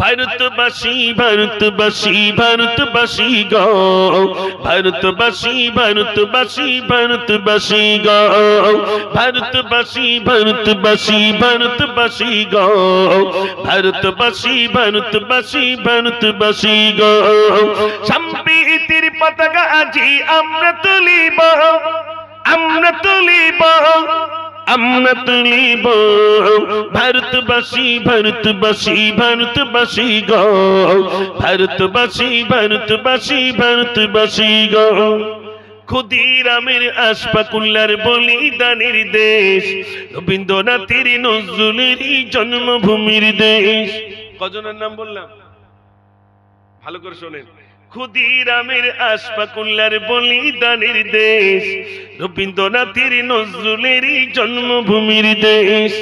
ভারতবাসী ভারতবাসী ভারতবাসী গো, ভারতবাসী ভারতবাসী ভারতবাসী গো, ভারতবাসী ভারতবাসী ভারতবাসী গো, ভারতবাসী ভারতবাসী ভারতবাসী গো। সম্প্রীতির পতাকা আজি আমরা তুলিব, আমরা তুলিব, আমরা তুলিব। ভারতবাসী ভারতবাসী ভারতবাসী গো, ভারতবাসী ভারতবাসী ভারতবাসী গো। ক্ষুদিরামের আশফাকুল্লার বলিদানের দেশ, রবীন্দ্রনাথের নজরুলেরই জন্মভূমির দেশ। কজনের নাম বললাম ভালো করে শোনেন। ক্ষুদিরামের আশফাকুল্লার বলিদানের দেশ, রবীন্দ্রনাথের নজরুলেরই জন্মভূমির দেশ।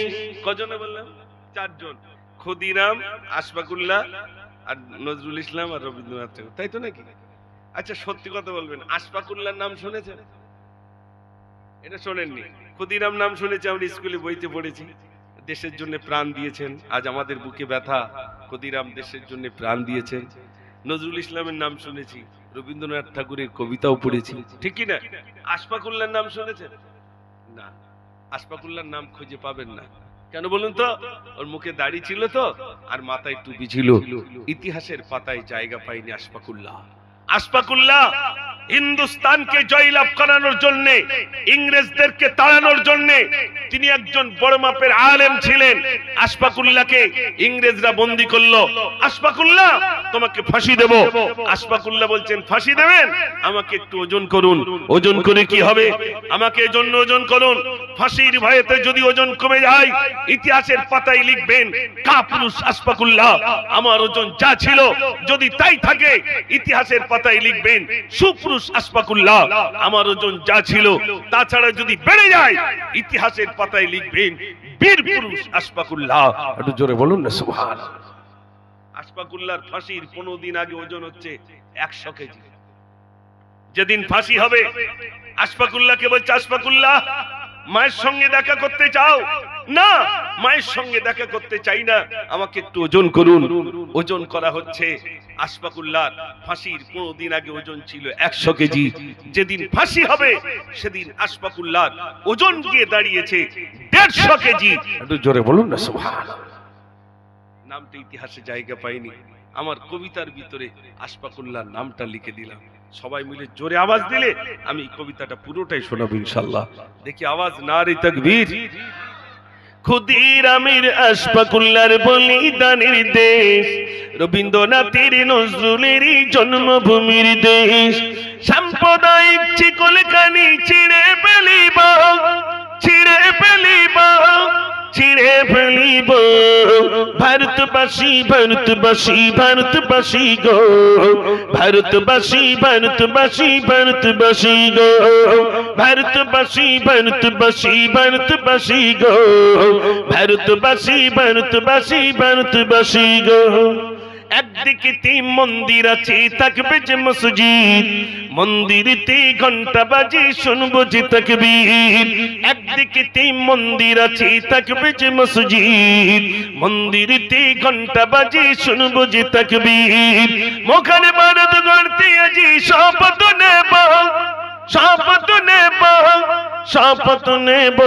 কজনে বললাম? চারজন। ক্ষুদিরাম, আশফাকুল্লাহ আর নজরুল ইসলাম আর রবীন্দ্রনাথ ঠাকুর, তাই তো নাকি? আচ্ছা সত্যি কথা বলবেন, আশফাকুল্লাহর নাম শুনেছেন? এটা শোনেননি? ক্ষুদিরাম নাম শুনেছি, আমরা স্কুলে বইতে পড়েছি। দেশের জন্য প্রাণ দিয়েছেন, আজ আমাদের বুকে ব্যথা। ক্ষুদিরাম দেশের জন্য প্রাণ দিয়েছেন। নজরুল ইসলামের নাম শুনেছি, রবীন্দ্রনাথ ঠাকুরের কবিতাও পড়েছি, ঠিক কি না? আশফাকুল্লাহর নাম শুনেছেন? না, আশফাকুল্লাহর নাম খুঁজে পাবেন না। কেন বলুন তো? ওর মুখে দাড়ি ছিল তো, আর মাথায় টুপি ছিল। ইতিহাসের পাতায় জায়গা পায়নি আশফাকুল্লাহ। আশফাকুল্লাহ হিন্দুস্তানকে জয়লাভ করানোর জন্য, ইংরেজদেরকে তাড়ানোর জন্য তিনি একজন বড় মাপের আলেম ছিলেন। আশফাকুল্লাহকে ইংরেজরা বন্দী করলো। আশফাকুল্লাহ তোমাকে ফাঁসি দেব। আশফাকুল্লাহ বলছেন ফাঁসি দেবেন? আমাকে একটু ওজন করুন। ওজন করে কি হবে? আমাকে এজন্য ওজন করুন, ফাঁসির ভয়েতে যদি ওজন কমে যায় ইতিহাসের পাতায় লিখবেন কাপুরুষ আশফাকুল্লাহ। আমার ওজন যা ছিল যদি তাই থাকে ইতিহাসের পাতায় লিখবেন সুপুরুষ আশফাকুল্লাহ। আমার ওজন যা ছিল তাছাড়া যদি বেড়ে যায় ইতিহাসের পাতায় লিখবেন বীর পুরুষ আশফাকুল্লাহ। একটু জোরে বলুন না সুবহানাল্লাহ। আশফাকুল্লাহর ফাঁসির 15 দিন আগে ওজন হচ্ছে 100 কেজি। যেদিন ফাঁসি হবে আশফাকুল্লাহকে বলছে, আশফাকুল্লাহ মায়ের সঙ্গে দেখা করতে চাও? না, মায়ের সঙ্গে দেখা করতে চাই না, আমাকে একটু ওজন করুন। ওজন করা হচ্ছে। আশফাকুল্লাহর ফাঁসির 15 দিন আগে ওজন ছিল 100 কেজি। যেদিন ফাঁসি হবে সেদিন আশফাকুল্লাহর ওজন গিয়ে দাঁড়িয়েছে 150 কেজি। একটু জোরে বলুন না সুবহানাল্লাহ। নামটা ইতিহাসে জায়গা পায়নি। আমার কবিতার ভিতরে আশফাকুল্লাহর নামটা লিখে দিলাম। সবাই মিলে জোরে আওয়াজ দিলে আমি কবিতাটা পুরোটাই শোনাবো ইনশাআল্লাহ। দেখি আওয়াজ, নারে তাকবীর। ক্ষুদিরামের আশফাকুল্লাহর বলিদানের দেশ, রবীন্দ্রনাথের নজরুলেরই জন্মভূমির দেশ। সাম্প্রদায়িক চিকলখানি ছিঁড়ে ফেলিব, ছিঁড়ে ফেলিব, ছিঁড়ে ফেলিব। ভারতবাসী ভারতবাসী ভারতবাসী গো, ভারতবাসী ভারতবাসী ভারতবাসী গো, ভারতবাসী ভারতবাসী ভারতবাসী গো, ভারতবাসী ভারতবাসী ভারতবাসী গো। একদিকে তিন মন্দির আছে থাকবে যে মসজিদ, মন্দিরেতে ঘন্টা বাজে শুনবো যে তাকবীর। একদিকে তিন মন্দির আছে থাকবে যে মসজিদ, মন্দিরেতে ঘন্টা বাজে শুনবো যে তাকবীর। মোখানে ভারত গড়তে আজি শপথ নেব, শপথ নেব, শপথ নেব।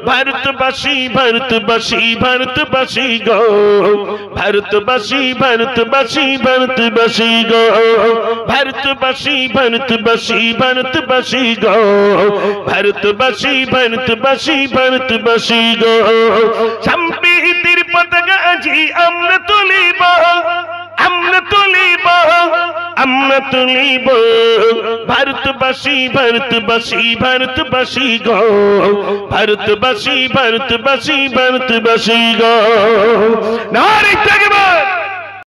ভারতবাসী ভারতবাসী ভারতবাসী গো, ভারতবাসী ভারতবাসী ভারতবাসী গো, ভারতবাসী ভারতবাসী ভারতবাসী গো, ভারতবাসী ভারতবাসী ভারতবাসী গো। সম্প্রীতির পতাকা আজি আমরা তুলিব, আমরা তুলিব, আমরা তুলিব। ভারতবাসী ভারতবাসী ভারতবাসী গো, ভারতবাসী ভারতবাসী ভারতবাসী গো। নারে তাকবীর।